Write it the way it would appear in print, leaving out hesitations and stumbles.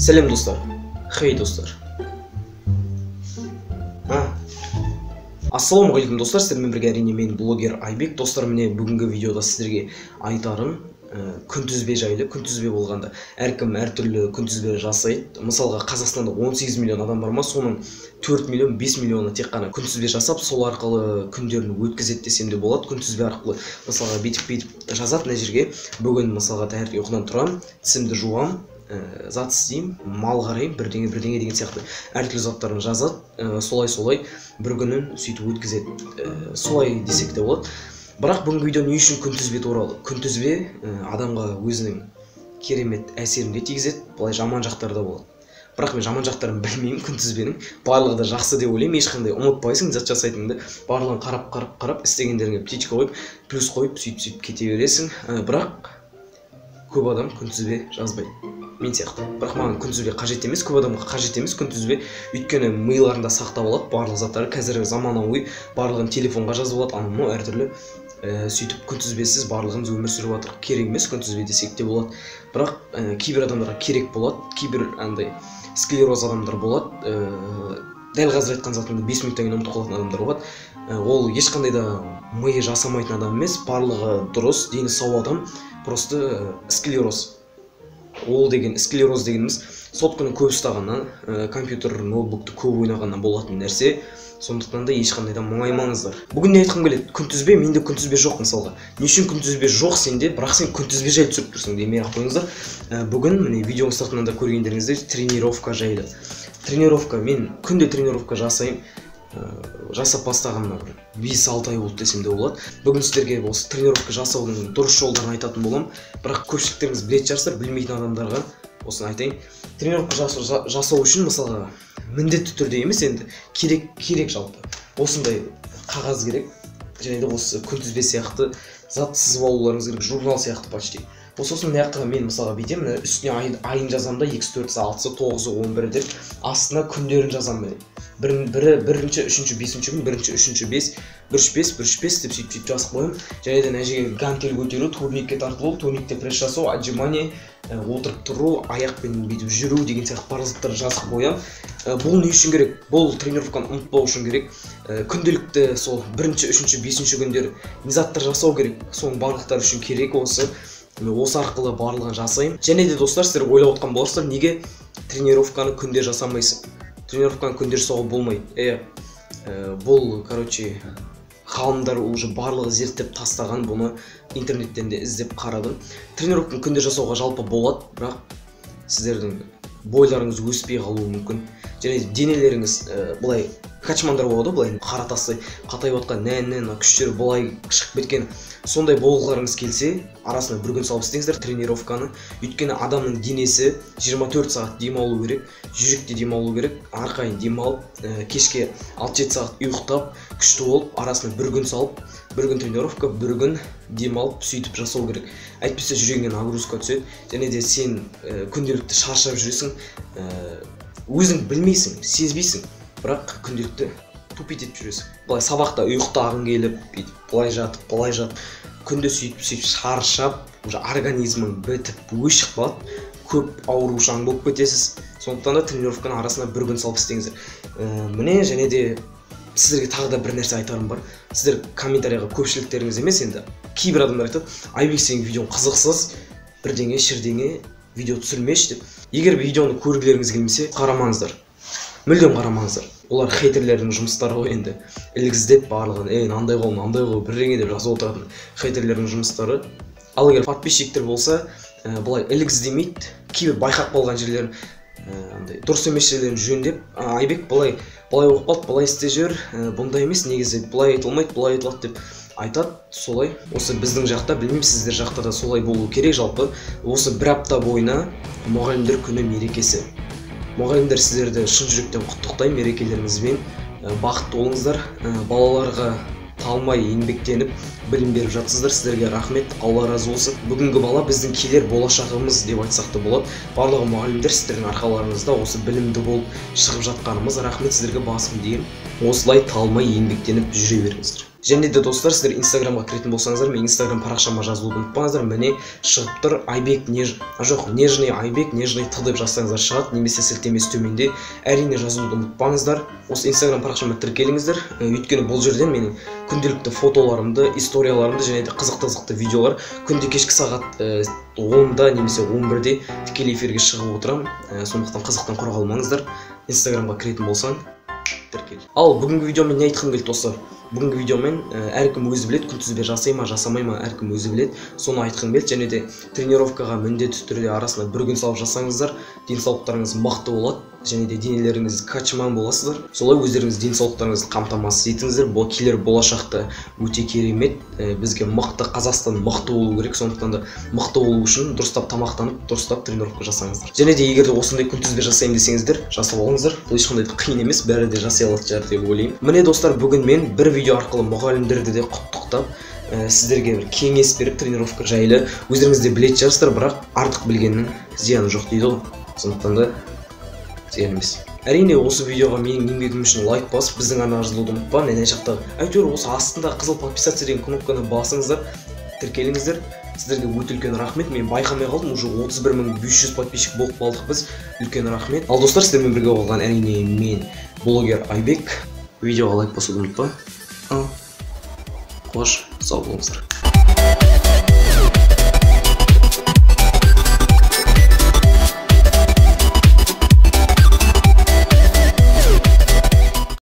Сәлем достар. Хей достар. Ассалаумағалейкум достар. Сіздермен бірге әрине мен блогер Айбек. Достар, міне бүгінгі видеода сіздерге айтарым күнтізбе жайлы. Күнтізбе болғанда әркім әртүрлі күнтізбе жасайды. Мысалға Қазақстанда 18 миллион адам бар ма, соның 4 миллион 5 миллионы тек қана күнтізбе жасап, сол арқылы күндерін өткізеді десем де болады. Күнтізбе арқылы мысалға бүйтіп жазады мына жерге. Бүгін мысалға таңертең ұйқыдан тұрам, тісімді жуам, зат істеймін, мал қараймын, бірдеңе деген сияқты әртүрлі заттарын жазады. Солай бір күнін сөйтіп өткізеді. Солай десек те болады. Бірақ бүгінгі видео не үшін күнтізбе туралы? Күнтізбе адамға өзінің керемет әсерін де тигізеді, былай жаман жақтары да болады. Бірақ мен жаман жақтарын білмеймін күнтізбенің. Барлығы да жақсы деп ойлаймын. Ешқандай ұмытпайсың зат жасайтыныңды. Барлығын қарап істегендеріңе птичка қойып, плюс қойып, сөйтіп кете бересің. Бірақ көп адам күнтізбе жазбайды. Мен сияқты. Бірақ маған күнтізбе қажет емес, көп адамға қажет емес күнтізбе. Өйткені миларында сақтап алады барлық заттары. Қазір заманауи, барлығын телефонға жазып алады, анау әртүрлі. Сөйтіп күнтізбесіз барлығымыз өмір сүріп жатыр. Керек емес күнтізбе десек те болады. Бірақ кейбір адамдарға керек болады, кейбір андай склероз адамдар болады. Дәл қазір айтқан затымды 5 минуттан кейін ұмытып қалатын адамдар болады. Ол ешқандай да миы жасамайтын адам емес, барлығы дұрыс, дені сау адам, просто склероз. Ол деген склероз дегеніміз сотканы көп ұстағаннан, компьютер, ноутбукты көп ойнағаннан болатын нәрсе. Сондықтан да ешқандай да мұңаймаңыздар. Бүгін не айтқым келеді? Күнтізбе, менде күнтізбе жоқ мысалға. Не үшін күнтізбе жоқ сенде, бірақ сен күнтізбе жайлы түсіріп тұрсың демей-ақ қойыңыздар. Бүгін міне видеоның сыртынан да көргендеріңізде тренировка жайлы. Тренировка, мен күнде тренировка жасаймын. Жасап бастағанына 5-6 ай болды десем де болады. Бүгін сіздерге осы тренировка жасаудың дұрыс жолдарын айтатын боламын. Бірақ көпшіліктеріңіз білетін шығарсыздар, білмейтін адамдарға осыны айтайын. Тренировка жасау үшін мысалға міндетті түрде емес, енді керек жалпы. Осындай қағаз керек, және де осы күнтізбе сияқты зат сызып алуларыңыз керек, журнал сияқты почти. Сосын мына мен мысалға бүйтемін, үстіне айын жазамын да 2-4, 6, 9, 11 деп астына күндерін жазамын. Бірінші, үшінші, бесінші күн, бірінші, үшінші, 5, 1-3-5 деп сөйтіп жазып қоямын. Және де нәжеге гантель көтеру, турникке тартылу, турникте пресс жасау, отжимание, отырып тұру, аяқпен бүйтіп жүру деген сияқты паразиттар жазып қоямын. Бұл не үшін керек? Бұл тренировканы ұмытпау үшін керек. Күнделікті сол бірінші, үшінші, бесінші күндері не заттар жасау керек. Соның барлықтары үшін керек осы. Осы арқылы барлығын жасаймын. Және де достар, сіздер ойлап отқан боларсыздар, неге тренировканы күнде жасамайсың? Тренировканы күнде жасауға болмайды. Бұл, ғалымдар уже барлығы зерттеп тастаған, бұны интернеттен де іздеп қарадым. Тренировканы күнде жасауға жалпы болады, бірақ сіздердің бойларыңыз өспей қалуы мүмкін. Және денелеріңіз былай качмандар болады, былай қара тастай қатайып отқан нән күштері былай шығып кеткен. Сондай болғыларыңыз келсе, арасына бір күн салып істеңіздер тренировканы. Өйткені адамның денесі 24 сағат демалу керек, жүректе демалу керек, арқайын демалып, кешке 6-7 сағат ұйықтап, күшті болып, арасына бір күн салып, бір күн тренировка, бір күн демалып, сөйтіп жасау керек. Әйтпесе жүрегіңнен нагрузка түседі, және де сен күнделікті шаршап жүресің, өзің білмейсің, сезбейсің, бірақ күнделікті тупить етіп жүресің. Былай сабақта ұйықтағың келіп, былай жатып, күнде сөйтіп шаршап, уже организмің бітіп, өшіп қалады, көп аурушаң болып кетесіз. Сондықтан да тренировканы арасына бір күн салып істеңіздер. Міне, және де сіздерге тағы да бір нәрсе айтарым бар. Сіздер комментарияға көпшіліктеріңіз емес, енді кейбір адамдар айтады, Айбек, сенің видеоң қызықсыз, бірдеңе, шірдеңе, видео түсірмеші деп. Егер видеоны көргілеріңіз келмесе, қарамаңыздар. Мүлдем қарамаңыздар. Олар хейтерлердің жұмыстары ғой енді. Ілгіздеп барлығын, андай ғой, бірдеңе деп жазып отыратын хейтерлердің жұмыстары. Ал егер подписчиктер болса, бұлай ілгіздемейді. Кейбір байқап қалған жерлерін, дұрыс емес жерлерін жөндеп, Айбек бұлай оқып қалды, бұлай істе жүр, бұндай емес, негізі бұлай айтылмайды, бұлай айтылады деп айтады. Солай. Осы біздің жақта, білмеймін, сіздер жақта да солай болу керек жалпы. Осы бір апта бойына мұғалімдер күні мерекесі. Мұғалімдер, сіздерді шын жүректен құттықтаймын мерекелеріңізбен. Бақытты болыңыздар. Балаларға талмай еңбектеніп білім беріп жатсыздар. Сіздерге рахмет, Алла разы болсын. Бүгінгі бала біздің келер болашағымыз деп айтсақ та болады. Барлығы мұғалімдер, сіздердің арқаларыңызда осы білімді болып шығып жатқанымыз рахмет сіздерге басым деймін. Осылай талмай еңбектеніп жүре беріңіздер. Және де достар, сіздер инстаграмға кіретін болсаңыздар, мен инстаграм парақшама жазылуды ұмытпаңыздар. Міне шығып тұр, нежный айбек нежный т деп жазсаңыздар шығады, немесе сілтемесі төменде. Әрине жазылуды ұмытпаңыздар. Осы инстаграм парақшама тіркеліңіздер. Өйткені бұл жерден менің күнделікті фотоларымды, историяларымды және де қызықты видеолар күнде кешкі сағат 10-да немесе 11-де тікелей эфирге шығып отырамын. Сондықтан қызықтан құр қалмаңыздар. Инстаграмға кіретін болсаң тіркел. Ал бүгінгі видеомен не айтқым келді достар? Бүгінгі видеомен әркім өзі біледі, күнтізбе жасай ма, жасамай ма, әркім өзі біледі. Соны айтқым келді. Және де тренировкаға міндетті түрде арасында бір күн салып жасаңыздар, денсаулықтарыңыз мықты болады. Және де денелеріңіз качман боласыздар. Солай өздеріңіз денсаулықтарыңызды қамтамасыз етіңіздер. Бұл келер болашақта өте керемет. Бізге мықты Қазақстан мықты болу керек. Сондықтан да мықты болу үшін дұрыстап тамақтанып, дұрыстап тренировка жасаңыздар. Және де егер де осындай күнтізбе жасайын десеңіздер, жасап алыңыздар. Бұл ешқандай қиын емес, бәрі де жасай алады шығар деп ойлаймын. Міне достар, бүгін мен бір видео арқылы мұғалімдерді де құттықтап, сіздерге бір кеңес беріп, тренировка жайлы өздеріңіз де білетін шығарсыздар, бірақ артық білгеннің зияны жоқ дейді ғой. Сондықтан да зиян емес. Әрине осы видеоға менің еңбегім үшін лайк басып, біздің арнаға жазылуды ұмытпа. Мен жақта әйтеуір осы астында қызыл подписаться деген кнопканы басыңыздар, тіркеліңіздер. Сіздерге өте үлкен рахмет. Мен байқамай қалдым, уже 31.500 подписчик болып қалдық біз. Үлкен рахмет. Ал достар, сіздермен бірге болған әрине мен блогер Айбек. Видеоға лайк басуды ұмытпа. Қош, сау болыңыздар.